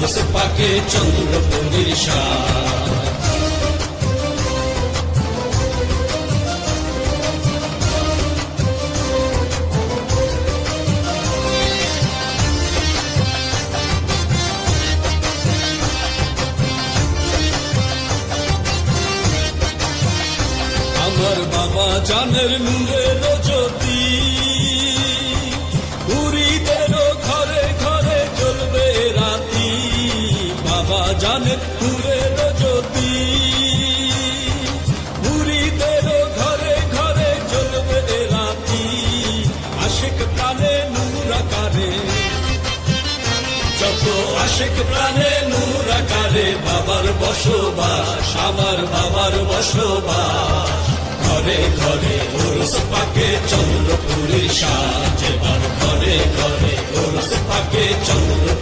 ওরস পাকে চন্দ্রপুরীর সাজ। আমার বাবা জানের নূরের জ্যোতি, পুরীদেরও ঘরে ঘরে জ্বলবে রাতি। বাবা জানের নূরের জ্যোতি, পুরীদেরও ঘরে ঘরে জ্বলবে রাতি। আশিক প্রাণে নূর আকারে, যত আশিক প্রাণে নূর আকারে বাবার বসবাস, আমার বাবার বসবাস। ঘরে ঘরে ওরস পাকে চন্দ্রপুরীর সাজ, এবার ঘরে ঘরে ওরস পাকে চন্দ্রপুরীর